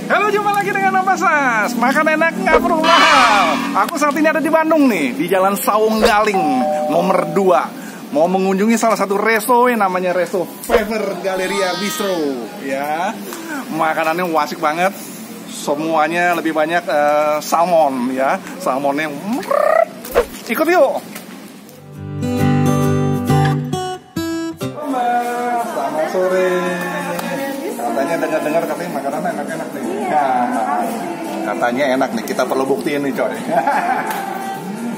Halo, jumpa lagi dengan Om Basas. Makan enak nggak perlu mahal. Aku saat ini ada di Bandung nih, di Jalan Saung Galing nomor 2. Mau mengunjungi salah satu resto yang namanya Resto Fever Galleria Bistro. Ya, makanannya wasik banget. Semuanya lebih banyak salmon ya, salmonnya. Ikut yuk. Selamat sore. Katanya dengar-dengar katanya makanan enak-enak nih. Nah, katanya enak nih, kita perlu buktiin nih coy.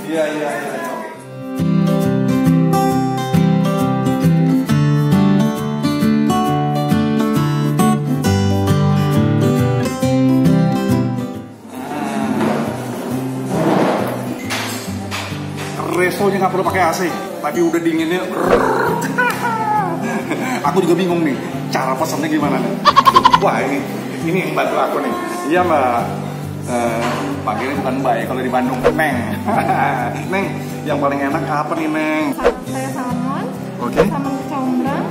Iya. Restonya nggak perlu pakai AC, tapi udah dinginnya. Aku juga bingung nih, cara pesannya gimana nih? Wah ini yang bantu aku nih. Iya mbak, panggilnya bukan mbak ya kalau di Bandung, Neng. Neng, yang paling enak apa nih Neng? Saya salmon, Oke. salmon kecombrang,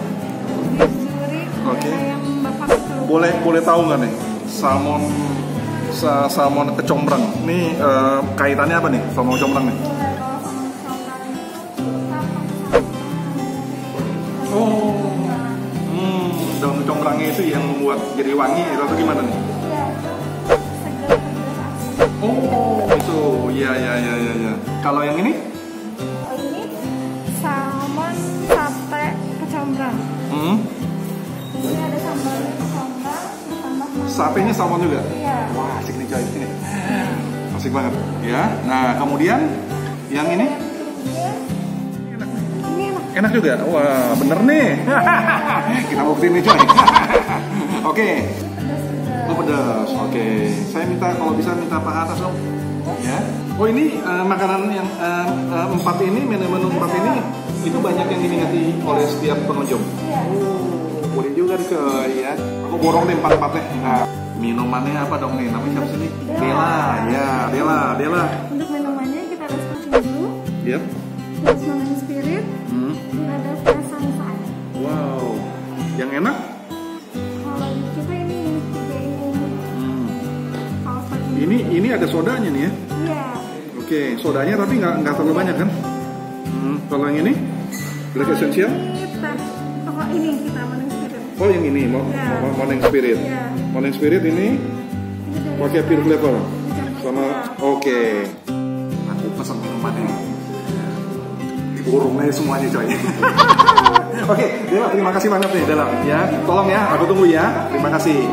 beef zuri, Oke. yang bapak suruh. Boleh tahu nggak nih, salmon kecombrang? Nih kaitannya apa nih, salmon kecombrang nih? Oh, daun kecombrangnya itu yang membuat jadi wangi atau gimana nih? Oh, itu, iya. Kalau yang ini? Ini salmon sate kecombrang. Ini ada sambal kecombrang, tambah Satenya salmon juga? Iya. Wah, asik nih coy, ini. Asik banget, ya. Nah, kemudian yang ini? Enak juga? Wah, bener nih. Kita buktiin nih coy. Oke. Oh, pedas. Oke. Saya kalau bisa minta paha atas dong. Ya. Oh, ini makanan yang 4 ini, menu-menu 4 ini itu banyak yang diminati oleh setiap pengunjung. Oh, boleh juga nih coy ya. Aku borong deh 4-4-nya. Nah, minumannya apa dong nih? Namanya siapa sih nih? Dela. Ya, Dela. Untuk minumannya kita ada seperti dulu. Yep. Terus Mountain Spirit. Ada fresa musai. Wow. Yang enak? Kalau kita ini tiga ini. Kalau seperti Ini ada sodanya nih ya? Iya. Oke, sodanya tapi nggak terlalu banyak kan? Kalau yang ini? Black Essential? Ini kita Mountain Spirit. Oh yang ini, Morning Spirit. Iya. Morning Spirit ini pakai pure flavor sama. Oke. Aku pesan minumannya. Diborong aja semuanya coy. Oke, Dela, terima kasih banyak nih Dela. Ya, tolong ya, aku tunggu ya. Terima kasih.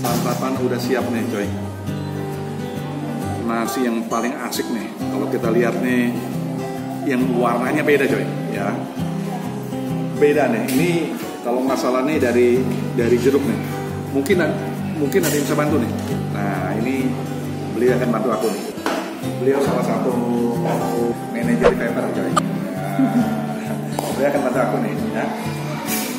Santapan udah siap nih coy. Nasi yang paling asik nih. Kalau kita lihat nih, yang warnanya beda coy, ya. Beda nih. Ini kalau nggak salah nih dari jeruk nih. Mungkin ada yang bisa bantu nih. Nah ini beliau akan bantu aku nih. Beliau salah satu manajer di Fever coy. Beliau akan bantu aku nih. Ya.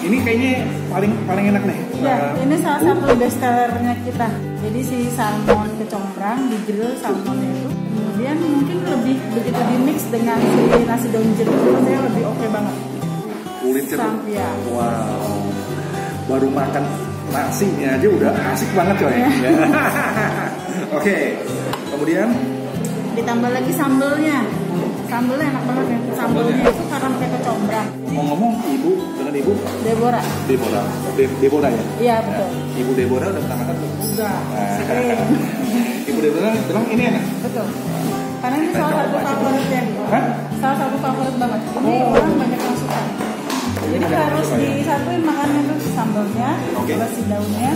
Ini kayaknya paling enak nih. Ya, ini salah satu best sellernya kita. Jadi si salmon kecombrang di grill salmonnya itu, kemudian mungkin lebih begitu di mix dengan si nasi daun jeruk itu lebih oke banget. Kulit jeruk. Ya. Wow. Baru makan nasinya aja udah asik banget coy. Ya. Oke. Kemudian ditambah lagi sambelnya. Sambelnya enak banget ya. Sambelnya itu karena pakai kecombrang. Ngomong-ngomong dengan ibu Deborah ya? Iya betul. Ibu Deborah udah pernah makan tuh? Udah. Sering. Ibu Deborah bilang ini enak? Betul. Karena ini salah satu favoritnya. Salah satu favorit banget. Ini orang banyak yang suka. Jadi harus disatuin makannya tuh sambalnya, terus si daunnya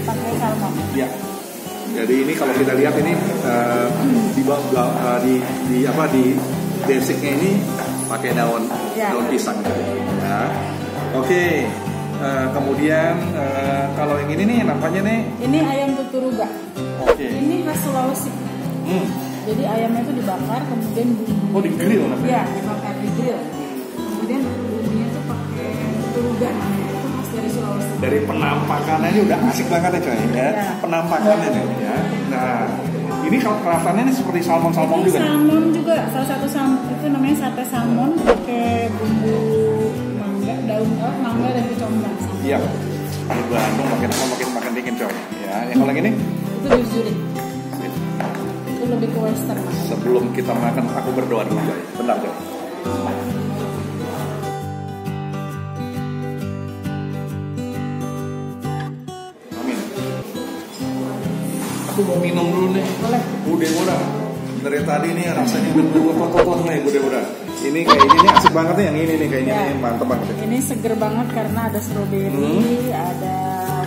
pakai salmon. Iya. Jadi ini kalau kita lihat ini di basicnya ini pakai daun pisang. Ya. Oke. Kemudian kalau yang ini nih nampaknya nih. Ini ayam tuturuga. Oke. Ini khas Sulawesi. Jadi ayamnya itu dibakar, kemudian bumbu. Oh, di grill namanya? Iya, dibakar di grill. Kemudian bumbunya tuh pakai tuturuga namanya. Itu khas dari Sulawesi. Dari penampakannya ini udah asik banget ya coy ya. Penampakannya nih ya. Nah, ini kalau rasanya ini seperti salmon-salmon juga. Salmon juga, salah satu salmon itu namanya sate salmon pakai bumbu mangga, daun mangga dan kecombrang. Iya. Di Bandung makin dingin coy. Ya, yang kalau yang ini itu beef Zurich. Itu lebih ke western. Sebelum kita makan aku berdoa dulu coy. Bentar coy. Amin. Aku mau minum dulu nih. Boleh. Udah. Dari tadi nih rasanya bener-bener nih udah. Ini kayaknya ini asik banget nih yang ini nih kayaknya nih mantep banget. Ini seger banget karena ada strawberry, ada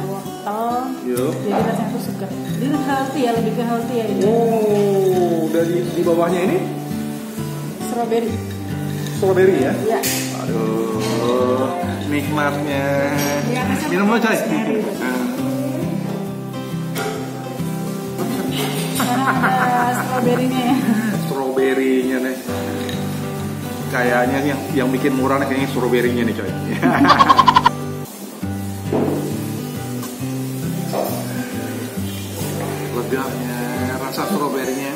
wortel. Jadi rasanya tuh seger. Ini healthy ya, lebih ke healthy ya ini. Oh, dari di bawahnya ini Strawberry. Strawberry ya? Iya. Aduh, nikmatnya. Minum dulu coy. Ada strawberry-nya ya. Strawberry-nya nih. Kayaknya yang bikin murah nih kayaknya strawberry-nya nih coy. Leganya, rasa strawberry-nya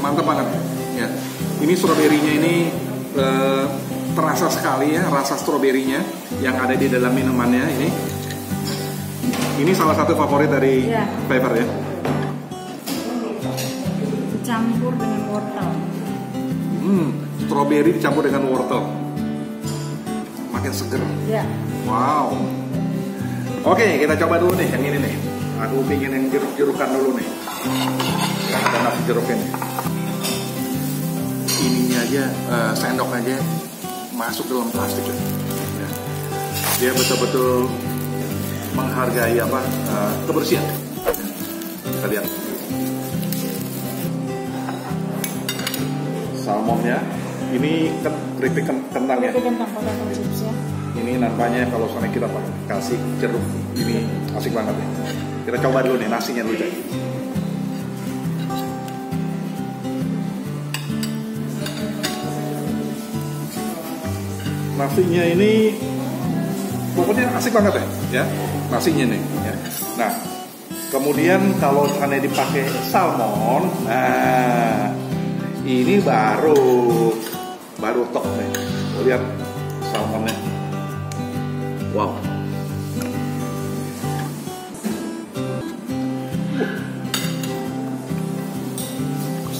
mantap banget. Ya. Ini strawberry-nya ini terasa sekali ya rasa strawberry-nya yang ada di dalam minumannya ini. Ini salah satu favorit dari Pepper ya. Dicampur dengan wortel. Strawberry dicampur dengan wortel. Makin seger. Ya. Wow. Oke, kita coba dulu nih yang ini nih. Aku pingin yang jeruk-jerukan dulu nih. Yang ada nasi jeruknya nih. Ininya aja, sendok aja masuk dalam plastik ya. Dia betul-betul menghargai kebersihan. Kita lihat. Salmonnya, ini keripik kentang ya. Keripik kentang potato chips ya. Ini nampaknya kalau soalnya kita kasih jeruk, ini asik banget ya. Kita coba dulu nih nasinya dulu coy. Nasinya ini pokoknya asik banget ya, nasinya nih. Ya. Nah, kemudian kalau misalnya dipakai salmon, nah ini baru top nih. Lihat salmonnya, wow.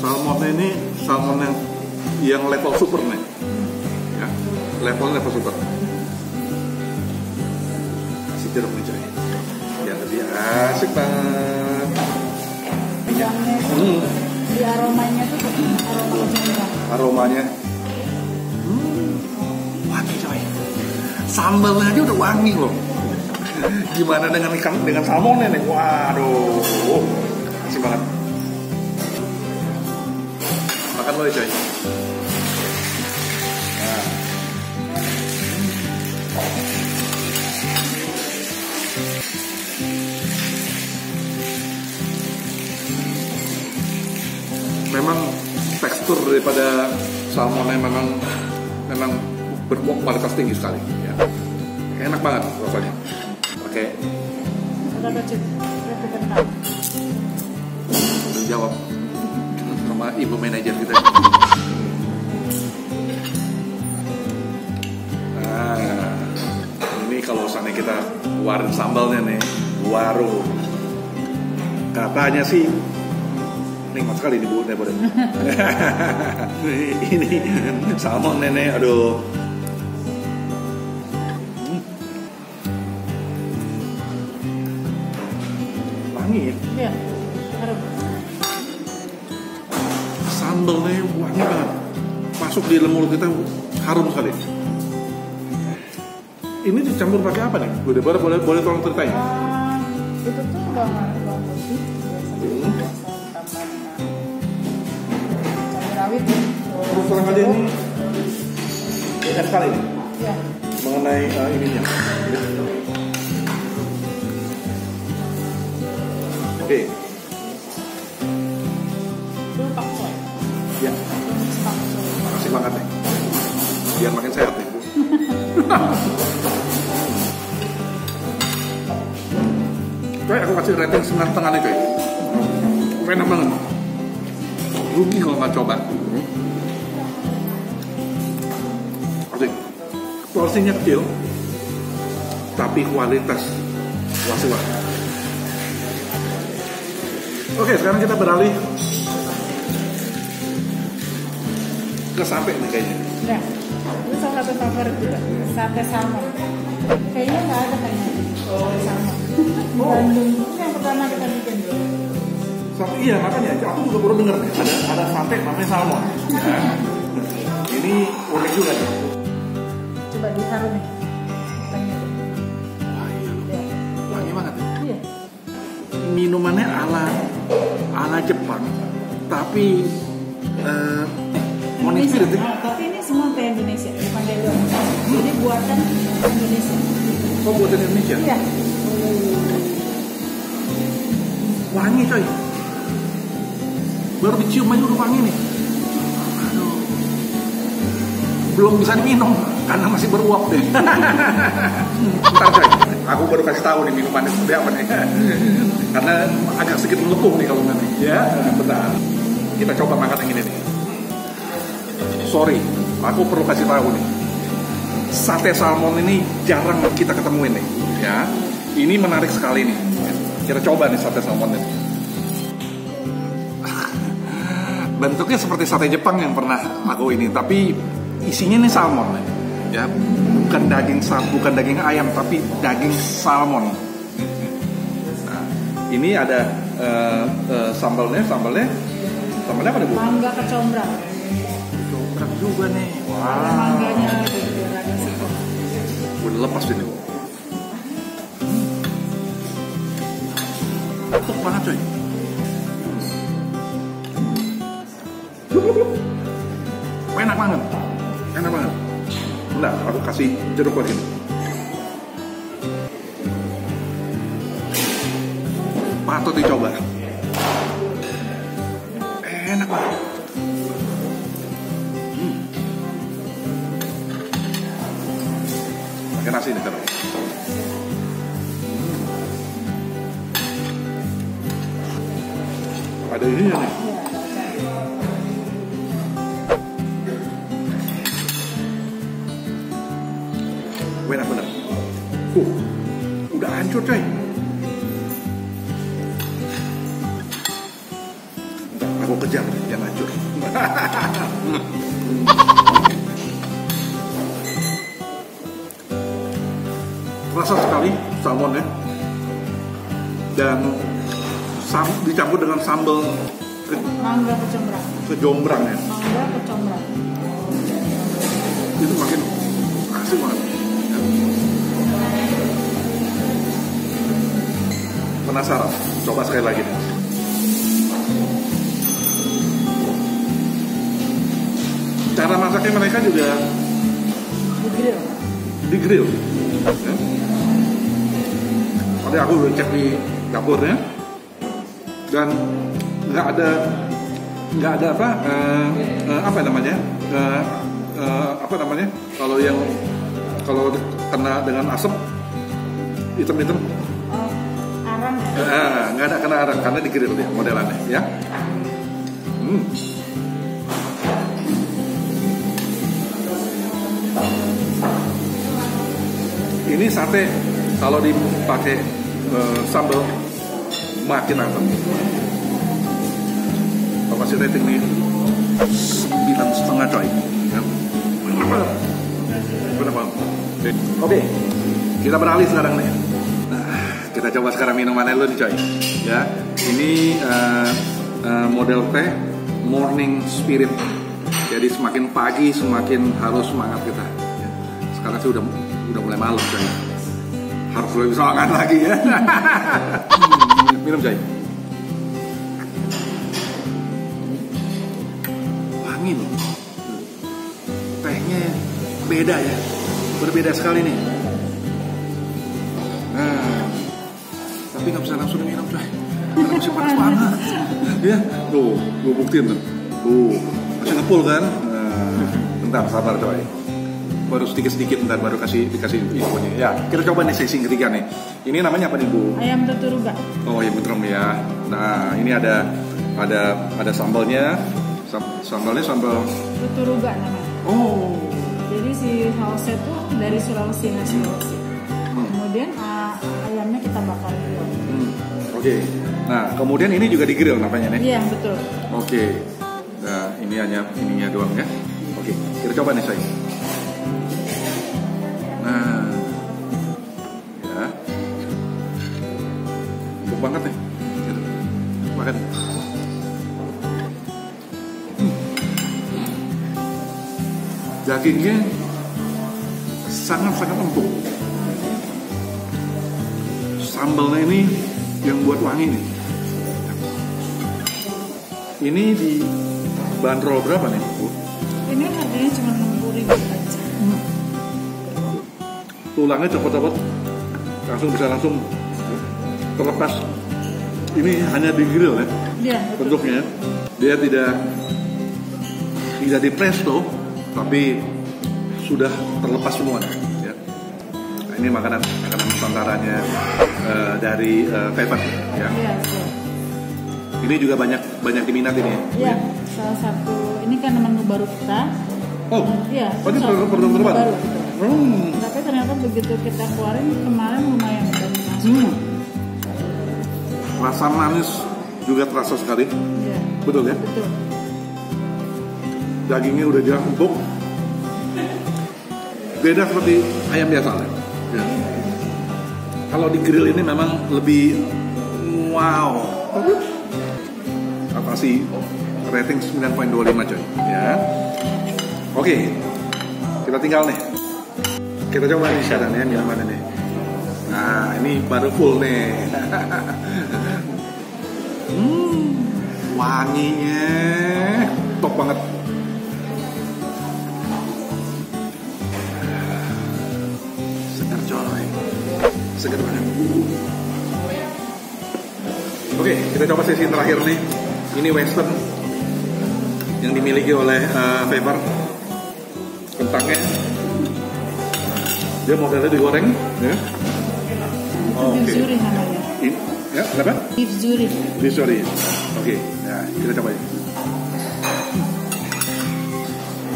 Salmonnya ini salmon yang level super nih. Level super. Kasih jeruk nih coy. Ya lebih asik banget. Pegangnya itu di aromanya tuh aroma kecombrang. Aromanya. Wangi coy. Sambalnya aja udah wangi loh. Gimana dengan salmonnya nih? Waduh. Asik banget. Makan lo ya coy. Memang tekstur daripada salmonnya memang berkualitas tinggi sekali ya. Enak banget rasanya. Oke. Potato chips, keripik kentang. Jawab sama ibu manajer kita. Nah, ini kalau misalnya kita warin sambalnya nih, warung. Katanya sih nikmat sekali nih Bu Nebo. Ini salmon nenek, aduh. Wangi ya? Iya, harum. Sambalnya wangi banget. Masuk di dalam mulut kita harum sekali. Ini dicampur pakai apa nih? Boleh tolong ceritain? Itu tuh bawang putih biasa tambah cabai rawit. Terus terang aja ini beda sekali nih. Ya. Mengenai ininya. Oke. Itu pakcoy. Ya. Makasih banget nih. Biar makin sehat nih. Coy, aku kasih rating 9,5 nih coy. Enak banget. Rugi kalau nggak coba. Oke, porsinya kecil, tapi kualitas wah. Oke, sekarang kita beralih ke sate nih kayaknya. Nah, itu salah satu favorit juga, sate salmon. Kayaknya nggak ada kayaknya sate salmon. Bandung itu yang pertama kita bikin. Sate, iya makanya aku juga baru dengar nih ada sate namanya salmon. Nah, ini unik juga nih. Coba ditaruh nih. Wah iya, wangi banget. Iya. Minumannya ala Jepang, tapi morning spirit ya? Tapi ini semua kayak Indonesia, bukan dari luar. Jadi buatan Indonesia. Kok buatan Indonesia? Iya. Wangi coy. Baru dicium aja udah wangi nih. Aduh. Belum bisa diminum karena masih beruap deh. Ntar coy, aku baru kasih tahu nih minumannya seperti apa nih. Karena agak sedikit melepuh nih kalau nggak nih. Ya, bentar. Kita coba makan yang ini nih. Sorry, aku perlu kasih tahu nih. Sate salmon ini jarang kita ketemuin nih. Ya, ini menarik sekali nih. Kita coba nih sate salmon ini. Bentuknya seperti sate Jepang yang pernah aku ini, tapi isinya nih salmon, ya, bukan daging ayam, tapi daging salmon. Nah, ini ada sambalnya apa nih Bu? Mangga kecombrang. Kecombrang juga nih. Wow. Ada mangganya lagi biar ada siko. Udah lepas ini. Mantap banget coy. Enak banget. Bentar, aku kasih jeruk lagi nih. Patut dicoba. Enak banget. Pakai nasi nih terus. Ada ininya nih. Enak bener. Udah hancur coy. Bentar, aku kejar yang hancur. Rasa sekali salmonnya. Dan dicampur dengan sambal Mangga kecombrang. ya. Mangga kecombrang. Itu makin asik banget. Penasaran? Coba sekali lagi nih. Cara masaknya mereka juga di grill. Ya. Tadi aku udah cek di dapurnya dan nggak ada apa namanya kalau kena dengan asap hitam-hitam. Arang ya? Nggak ada kena arang karena di grill ya modelannya ya. Ini sate kalau dipakai sambal makin mantap. Aku kasih rating nih 9,5 coy. Ya. Benar banget. Oke, kita beralih sekarang nih. Kita coba sekarang minumannya dulu nih coy. Ya, ini model teh morning spirit. Jadi semakin pagi semakin harus semangat kita. Ya. sekarang sih udah mulai malam coy. Harus lebih semangat lagi ya. Minum coy. Wangi loh. Tehnya beda ya. Berbeda sekali nih. Nah, tapi nggak bisa langsung diminum coy. Karena masih panas-panas. Ya, tuh, gue buktiin tuh. Tuh, masih ngepul kan? Nah, bentar, sabar coy. Baru sedikit-sedikit, bentar baru dikasih infonya. Ya, kita coba nih sesi ketiga nih. Ini namanya apa nih Bu? Ayam tuturuga. Oh, ayam betrem ya. Nah, ini ada sambalnya. Sambalnya sambal Tuturuga namanya. Oh. Jadi si sausnya tuh dari Sulawesi, nasi Sulawesi. Kemudian ayamnya kita bakar dulu. Oke. Nah, kemudian ini juga di grill namanya nih. Iya, betul. Oke. Nah, ini hanya ininya doang ya. Oke, kita coba nih, say. Nah. Ya. Empuk banget nih. Gitu. Makan. Dagingnya sangat-sangat empuk. Sambalnya ini yang buat wangi nih. Ini di bandrol berapa nih, Bu? Ini harganya cuma 60.000 aja. Tulangnya copot-copot, langsung terlepas. Ini hanya di grill ya? Iya. Bentuknya. Dia tidak di presto, tapi sudah terlepas semua. Ya. Nah, ini makanan nusantaranya dari Faber. Ya. Iya. Ini juga banyak diminati nih. Iya, salah satu ini kan menu baru kita. Oh, iya. Ini produk baru. Tapi ternyata begitu kita keluarin kemarin lumayan masuk. Rasa manis juga terasa sekali. Iya. Betul ya? Betul. Dagingnya udah jelas empuk. Beda seperti ayam biasa ya. Kalau di grill ini memang lebih wow. Kasih rating 9.25 coy ya. Oke, kita tinggal nih. Kita coba nih syaratnya minuman nih. Nah, ini baru full nih. Wanginya top banget. Segar coy. Segar banget. Oke, kita coba sesi terakhir nih. Ini western yang dimiliki oleh Faber. Kentangnya dia modelnya digoreng ya. Beef zuri namanya. Ya, kenapa? Beef zuri. Beef zuri. Oke, ya kita coba ya.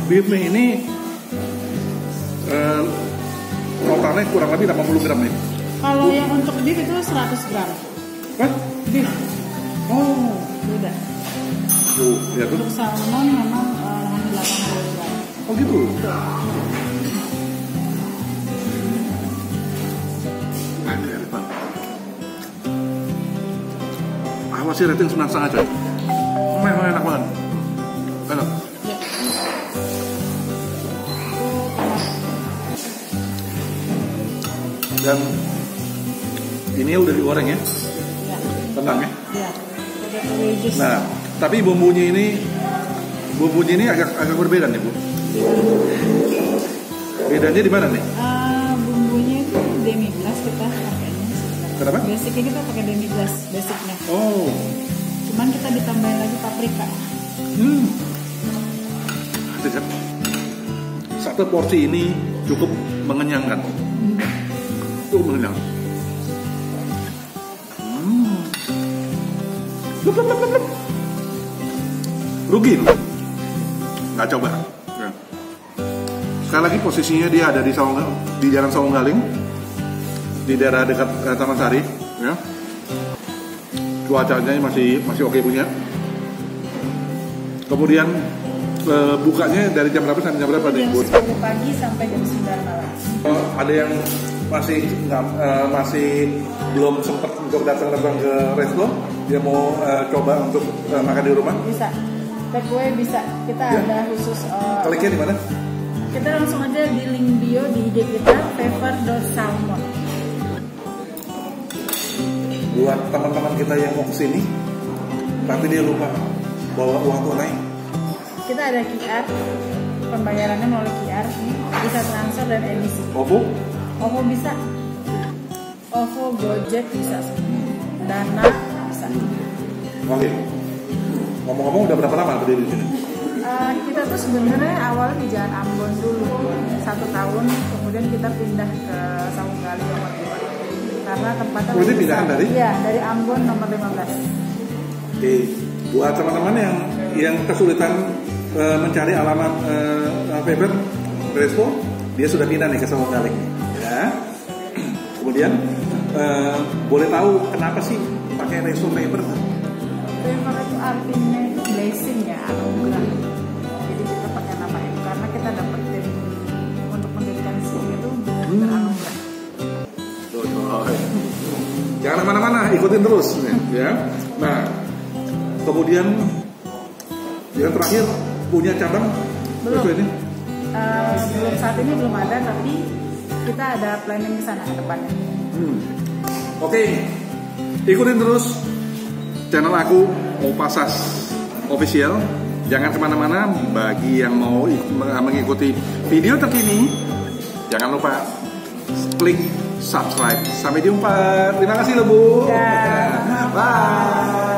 Beefnya ini totalnya kurang lebih 80 gram nih. Kalau yang untuk beef itu 100 gram. Hah? Beef. Oh, Beda. Ya tuh. Untuk salmon memang hanya 80 gram. Oh gitu. Awasi rating 9,5 coy. Memang enak banget. Enak. Ya. Dan ini udah digoreng ya. Ya. Tenang ya. Ya. Religious. Nah, tapi bumbunya ini agak berbeda nih Bu. Bedanya di mana nih? Bumbunya itu demi glace kita pakainya. Kenapa? Basicnya kita pakai demi glace basicnya. Oh. Cuman kita ditambahin lagi paprika. Satu porsi ini cukup mengenyangkan. Cukup mengenyang. Rugi nggak coba ya. Sekali lagi posisinya dia ada di Jalan Sawunggaling, di daerah dekat Taman Sari ya. Cuacanya masih oke punya. Kemudian bukanya dari jam berapa sampai jam berapa nih Bu? Jam 10 pagi sampai jam 9 malam. Ada yang masih belum sempat untuk datang ke resto, dia mau coba untuk makan di rumah? Bisa. Take away bisa. Kita Ya. ada khusus. Kliknya di mana? kita langsung aja di link bio di IG kita fever.salmon. Buat teman-teman kita yang mau kesini tapi dia lupa bawa uang tunai, Kita ada QR, pembayarannya melalui QR, bisa transfer dan emisi. OVO bisa, OVO, Gojek bisa, Dana bisa. Oke. Ngomong-ngomong udah berapa lama berdiri di sini? Kita tuh sebenarnya awalnya di Jalan Ambon dulu 1 tahun, kemudian kita pindah ke Sawunggali nomor 2 karena tempatnya ini pindahan dari? Iya, dari Ambon nomor 15. Oke, buat teman-teman yang kesulitan mencari alamat Fever Resto, dia sudah pindah nih ke Sawunggali ya. Kemudian boleh tahu kenapa sih pakai Resto Fever? Fever itu artinya itu blessing ya, anugerah. Jadi kita pakai nama itu karena kita dapetin untuk mendirikan sini itu benar-benar anugerah. Jangan kemana-mana, ikutin terus ya. Nah, kemudian yang terakhir punya cabang Belum. ini? Belum, saat ini belum ada, tapi kita ada planning ke sana ke depannya. Oke, ikutin terus channel aku Opasas Official. Jangan kemana-mana. Bagi yang mau mengikuti video terkini, jangan lupa klik subscribe. Sampai jumpa. Terima kasih loh Bu. Ya. Bye.